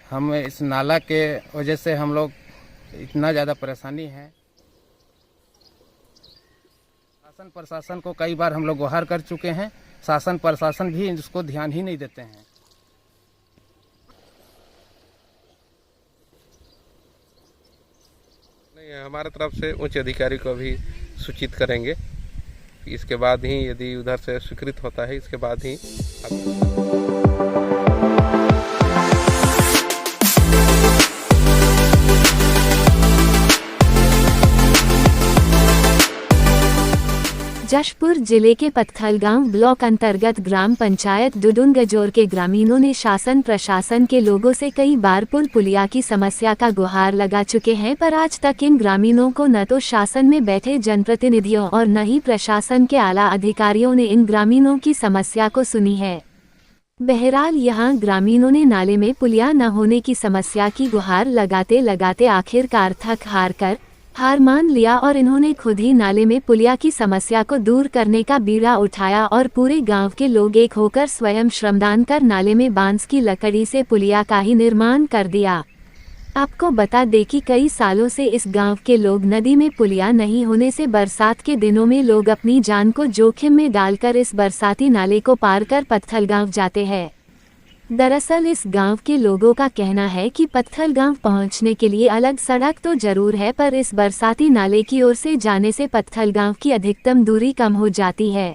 हम इस नाला के वजह से हम लोग इतना ज़्यादा परेशानी है। शासन प्रशासन को कई बार हम लोग गुहार कर चुके हैं, शासन प्रशासन भी इसको ध्यान ही नहीं देते हैं। नहीं, हमारे तरफ से उच्च अधिकारी को भी सूचित करेंगे। इसके बाद ही यदि उधर से स्वीकृत होता है, इसके बाद ही जशपुर जिले के पत्थलगांव ब्लॉक अंतर्गत ग्राम पंचायत डुडुंगजोर के ग्रामीणों ने शासन प्रशासन के लोगों से कई बार पुल पुलिया की समस्या का गुहार लगा चुके हैं, पर आज तक इन ग्रामीणों को न तो शासन में बैठे जनप्रतिनिधियों और न ही प्रशासन के आला अधिकारियों ने इन ग्रामीणों की समस्या को सुनी है। बहरहाल यहां ग्रामीणों ने नाले में पुलिया न होने की समस्या की गुहार लगाते लगाते आखिरकार थक हार मान लिया और इन्होंने खुद ही नाले में पुलिया की समस्या को दूर करने का बीड़ा उठाया और पूरे गांव के लोग एक होकर स्वयं श्रमदान कर नाले में बांस की लकड़ी से पुलिया का ही निर्माण कर दिया। आपको बता दें कि कई सालों से इस गांव के लोग नदी में पुलिया नहीं होने से बरसात के दिनों में लोग अपनी जान को जोखिम में डालकर इस बरसाती नाले को पार कर पत्थलगांव जाते हैं। दरअसल इस गांव के लोगों का कहना है कि पत्थलगांव पहुंचने के लिए अलग सड़क तो जरूर है, पर इस बरसाती नाले की ओर से जाने से पत्थलगांव की अधिकतम दूरी कम हो जाती है।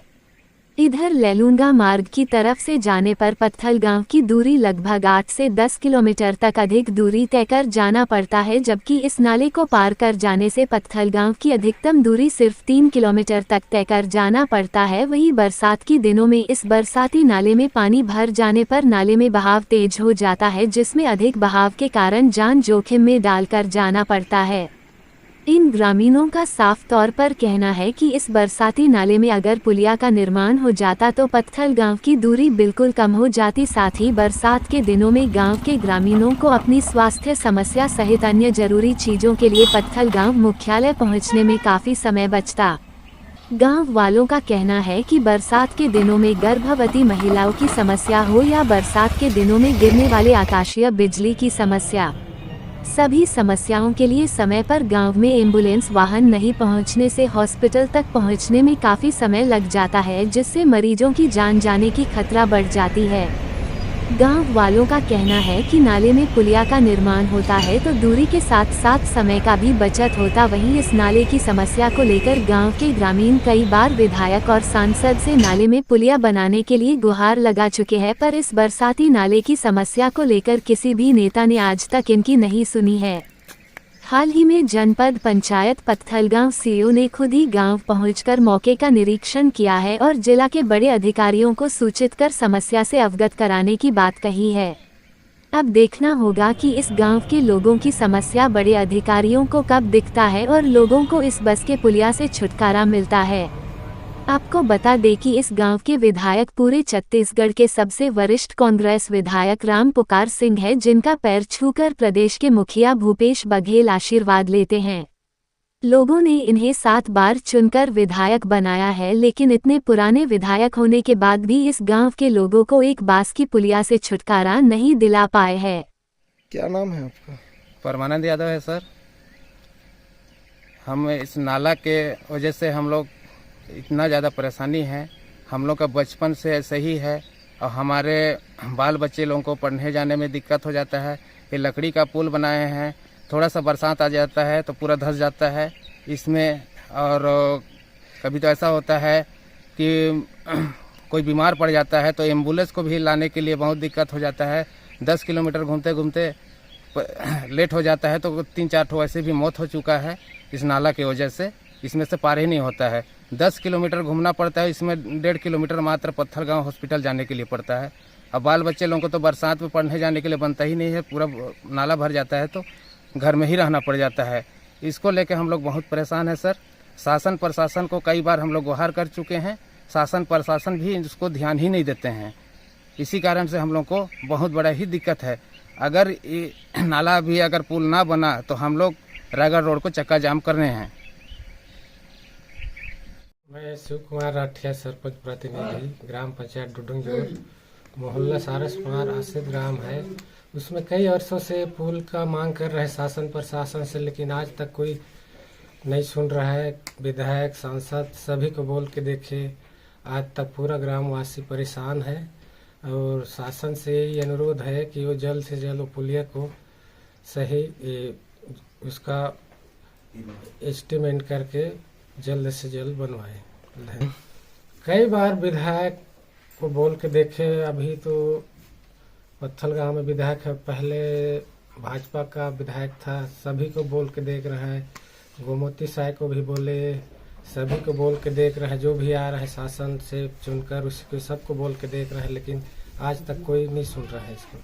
इधर लेलुंगा मार्ग की तरफ से जाने पर पत्थलगांव की दूरी लगभग 8 से 10 किलोमीटर तक अधिक दूरी तय कर जाना पड़ता है, जबकि इस नाले को पार कर जाने से पत्थलगांव की अधिकतम दूरी सिर्फ 3 किलोमीटर तक तय कर जाना पड़ता है। वहीं बरसात के दिनों में इस बरसाती नाले में पानी भर जाने पर नाले में बहाव तेज हो जाता है, जिसमें अधिक बहाव के कारण जान जोखिम में डालकर जाना पड़ता है। इन ग्रामीणों का साफ तौर पर कहना है कि इस बरसाती नाले में अगर पुलिया का निर्माण हो जाता तो पत्थलगांव की दूरी बिल्कुल कम हो जाती, साथ ही बरसात के दिनों में गांव के ग्रामीणों को अपनी स्वास्थ्य समस्या सहित अन्य जरूरी चीजों के लिए पत्थलगांव मुख्यालय पहुंचने में काफी समय बचता। गांव वालों का कहना है कि बरसात के दिनों में गर्भवती महिलाओं की समस्या हो या बरसात के दिनों में गिरने वाले आकाशीय बिजली की समस्या, सभी समस्याओं के लिए समय पर गांव में एम्बुलेंस वाहन नहीं पहुंचने से हॉस्पिटल तक पहुंचने में काफी समय लग जाता है, जिससे मरीजों की जान जाने की खतरा बढ़ जाती है। गांव वालों का कहना है कि नाले में पुलिया का निर्माण होता है तो दूरी के साथ साथ समय का भी बचत होता। वहीं इस नाले की समस्या को लेकर गांव के ग्रामीण कई बार विधायक और सांसद से नाले में पुलिया बनाने के लिए गुहार लगा चुके हैं, पर इस बरसाती नाले की समस्या को लेकर किसी भी नेता ने आज तक इनकी नहीं सुनी है। हाल ही में जनपद पंचायत पत्थलगांव सीईओ ने खुद ही गांव पहुंचकर मौके का निरीक्षण किया है और जिला के बड़े अधिकारियों को सूचित कर समस्या से अवगत कराने की बात कही है। अब देखना होगा कि इस गांव के लोगों की समस्या बड़े अधिकारियों को कब दिखता है और लोगों को इस बस के पुलिया से छुटकारा मिलता है। आपको बता दें कि इस गांव के विधायक पूरे छत्तीसगढ़ के सबसे वरिष्ठ कांग्रेस विधायक राम पुकार सिंह है, जिनका पैर छूकर प्रदेश के मुखिया भूपेश बघेल आशीर्वाद लेते हैं। लोगों ने इन्हें 7 बार चुनकर विधायक बनाया है, लेकिन इतने पुराने विधायक होने के बाद भी इस गांव के लोगों को एक बांस की पुलिया से छुटकारा नहीं दिला पाए हैं। क्या नाम है आपका? परमानंद यादव है सर। हम इस नाला के वजह से हम लोग इतना ज़्यादा परेशानी है। हम लोग का बचपन से ऐसे ही है और हमारे बाल बच्चे लोगों को पढ़ने जाने में दिक्कत हो जाता है। ये लकड़ी का पुल बनाए हैं, थोड़ा सा बरसात आ जाता है तो पूरा धंस जाता है इसमें। और कभी तो ऐसा होता है कि कोई बीमार पड़ जाता है तो एम्बुलेंस को भी लाने के लिए बहुत दिक्कत हो जाता है। 10 किलोमीटर घूमते घूमते लेट हो जाता है तो 3-4 ठो ऐसे भी मौत हो चुका है इस नाला की वजह से। इसमें से पार ही नहीं होता है, 10 किलोमीटर घूमना पड़ता है, इसमें 1.5 किलोमीटर मात्र पत्थलगांव हॉस्पिटल जाने के लिए पड़ता है। अब बाल बच्चे लोगों को तो बरसात में पढ़ने जाने के लिए बनता ही नहीं है, पूरा नाला भर जाता है तो घर में ही रहना पड़ जाता है। इसको लेकर हम लोग बहुत परेशान हैं सर। शासन प्रशासन को कई बार हम लोग गुहार कर चुके हैं, शासन प्रशासन भी इसको ध्यान ही नहीं देते हैं। इसी कारण से हम लोग को बहुत बड़ा ही दिक्कत है। अगर ये नाला भी अगर पुल ना बना तो हम लोग रायगढ़ रोड को चक्का जाम करने हैं। मैं शिव कुमार राठिया, सरपंच प्रतिनिधि, ग्राम पंचायत डुडुंगजोर, मोहल्ला सारस कुमार आश्रित ग्राम है। उसमें कई वर्षों से पुल का मांग कर रहे शासन प्रशासन से, लेकिन आज तक कोई नहीं सुन रहा है। विधायक सांसद सभी को बोल के देखे, आज तक पूरा ग्रामवासी परेशान है। और शासन से यही अनुरोध है कि वो जल्द से जल्द वो पुलिया को सही उसका एस्टिमेट करके जल्द से जल्द बनवाए। कई बार विधायक को बोल के देखे, अभी तो पत्थल गांव में विधायक है, पहले भाजपा का विधायक था, सभी को बोल के देख रहा है। गोमती साय को भी बोले, सभी को बोल के देख रहा है, जो भी आ रहा है शासन से चुनकर उसी को सबको बोल के देख रहा है, लेकिन आज तक कोई नहीं सुन रहा है इसको।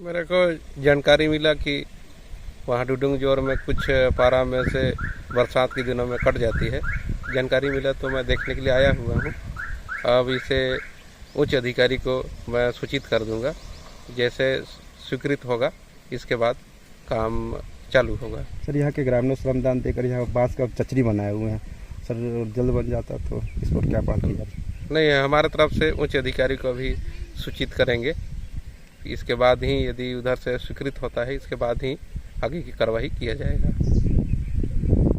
मेरे को जानकारी मिला कि वहाँ डुडुंग जोर में कुछ पारा में से बरसात के दिनों में कट जाती है। जानकारी मिला तो मैं देखने के लिए आया हुआ हूँ। अब इसे उच्च अधिकारी को मैं सूचित कर दूंगा, जैसे स्वीकृत होगा इसके बाद काम चालू होगा। सर यहाँ के ग्रामीणों श्रमदान देकर यहाँ बांस का चचरी बनाए हुए हैं सर, जल्द बन जाता तो इस पर क्या बात की जाती? नहीं, हमारे तरफ से उच्च अधिकारी को भी सूचित करेंगे। इसके बाद ही यदि उधर से स्वीकृत होता है, इसके बाद ही आगे की कार्रवाई किया जाएगा।